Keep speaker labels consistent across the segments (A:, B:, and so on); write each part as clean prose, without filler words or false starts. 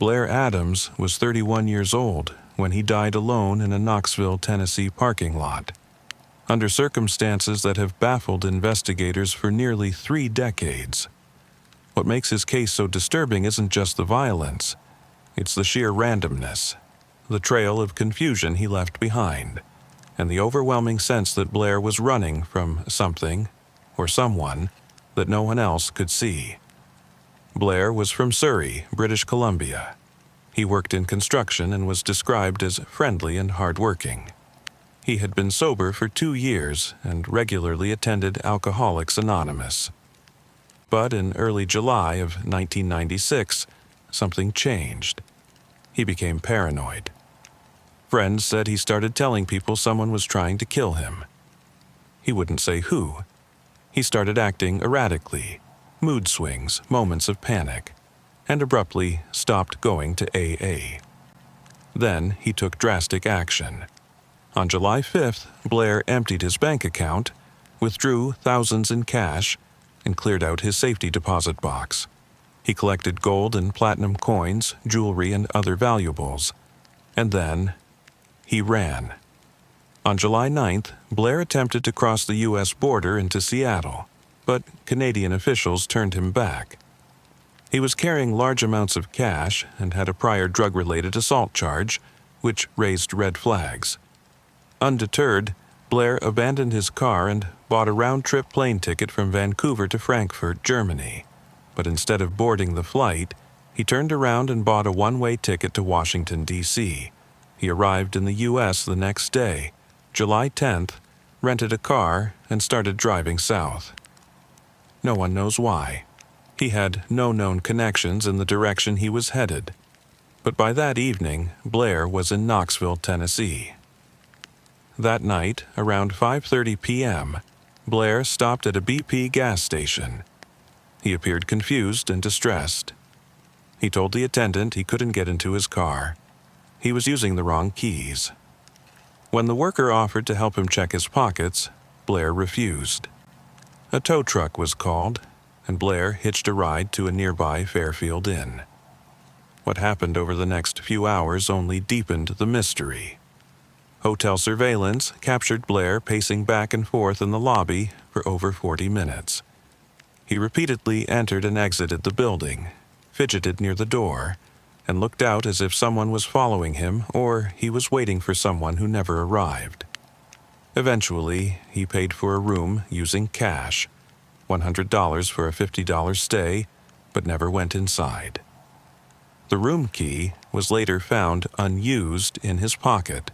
A: Blair Adams was 31 years old when he died alone in a Knoxville, Tennessee parking lot, under circumstances that have baffled investigators for nearly 3 decades. What makes his case so disturbing isn't just the violence, it's the sheer randomness, the trail of confusion he left behind, and the overwhelming sense that Blair was running from something or someone that no one else could see. Blair was from Surrey, British Columbia. He worked in construction and was described as friendly and hardworking. He had been sober for 2 years and regularly attended Alcoholics Anonymous. But in early July of 1996, something changed. He became paranoid. Friends said he started telling people someone was trying to kill him. He wouldn't say who. He started acting erratically, mood swings, moments of panic, and abruptly stopped going to AA. Then he took drastic action. On July 5th, Blair emptied his bank account, withdrew thousands in cash, and cleared out his safety deposit box. He collected gold and platinum coins, jewelry, and other valuables. And then he ran. On July 9th, Blair attempted to cross the U.S. border into Seattle, but Canadian officials turned him back. He was carrying large amounts of cash and had a prior drug-related assault charge, which raised red flags. Undeterred, Blair abandoned his car and bought a round-trip plane ticket from Vancouver to Frankfurt, Germany. But instead of boarding the flight, he turned around and bought a one-way ticket to Washington, D.C. He arrived in the U.S. the next day, July 10th, rented a car, and started driving south. No one knows why. He had no known connections in the direction he was headed. But by that evening, Blair was in Knoxville, Tennessee. That night, around 5:30 p.m., Blair stopped at a BP gas station. He appeared confused and distressed. He told the attendant he couldn't get into his car. He was using the wrong keys. When the worker offered to help him check his pockets, Blair refused. A tow truck was called, and Blair hitched a ride to a nearby Fairfield Inn. What happened over the next few hours only deepened the mystery. Hotel surveillance captured Blair pacing back and forth in the lobby for over 40 minutes. He repeatedly entered and exited the building, fidgeted near the door, and looked out as if someone was following him or he was waiting for someone who never arrived. Eventually, he paid for a room using cash, $100 for a $50 stay, but never went inside. The room key was later found unused in his pocket.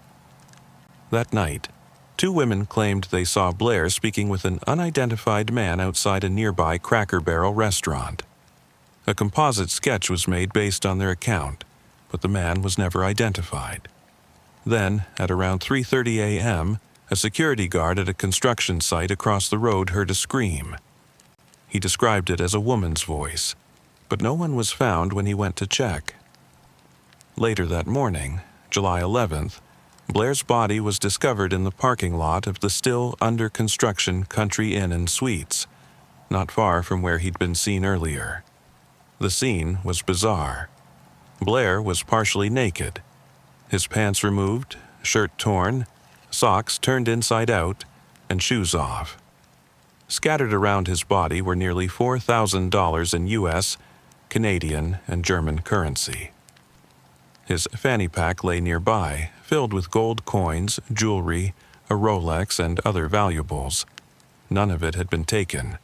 A: That night, 2 women claimed they saw Blair speaking with an unidentified man outside a nearby Cracker Barrel restaurant. A composite sketch was made based on their account, but the man was never identified. Then, at around 3:30 a.m., a security guard at a construction site across the road heard a scream. He described it as a woman's voice, but no one was found when he went to check. Later that morning, July 11th, Blair's body was discovered in the parking lot of the still under-construction Country Inn and Suites, not far from where he'd been seen earlier. The scene was bizarre. Blair was partially naked, his pants removed, shirt torn, socks turned inside out, and shoes off. Scattered around his body were nearly $4,000 in U.S., Canadian, and German currency. His fanny pack lay nearby, filled with gold coins, jewelry, a Rolex, and other valuables. None of it had been taken.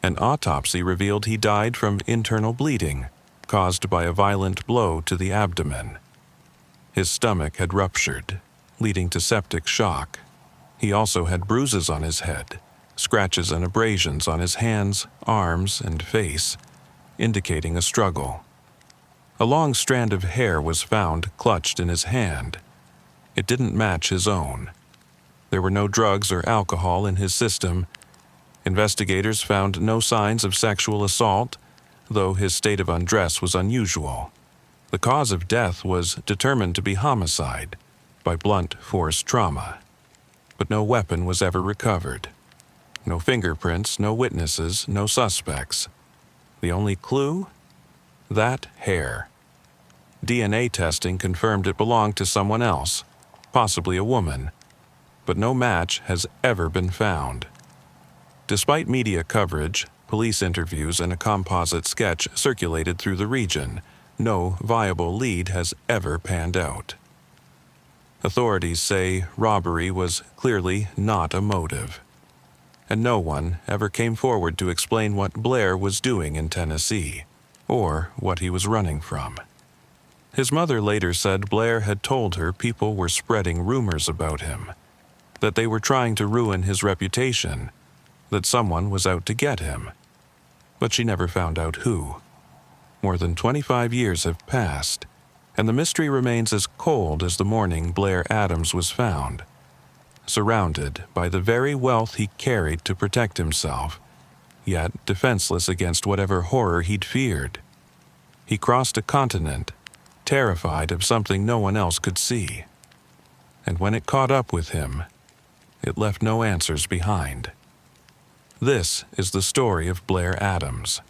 A: An autopsy revealed he died from internal bleeding, caused by a violent blow to the abdomen. His stomach had ruptured, leading to septic shock. He also had bruises on his head, scratches and abrasions on his hands, arms, and face, indicating a struggle. A long strand of hair was found clutched in his hand. It didn't match his own. There were no drugs or alcohol in his system. Investigators found no signs of sexual assault, though his state of undress was unusual. The cause of death was determined to be homicide by blunt force trauma. But no weapon was ever recovered. No fingerprints, no witnesses, no suspects. The only clue? That hair. DNA testing confirmed it belonged to someone else, possibly a woman, but no match has ever been found. Despite media coverage, police interviews, and a composite sketch circulated through the region, no viable lead has ever panned out. Authorities say robbery was clearly not a motive, and no one ever came forward to explain what Blair was doing in Tennessee, or what he was running from. His mother later said Blair had told her people were spreading rumors about him, that they were trying to ruin his reputation, that someone was out to get him. But she never found out who. More than 25 years have passed, and the mystery remains as cold as the morning Blair Adams was found, surrounded by the very wealth he carried to protect himself, yet defenseless against whatever horror he'd feared. He crossed a continent, terrified of something no one else could see. And when it caught up with him, it left no answers behind. This is the story of Blair Adams.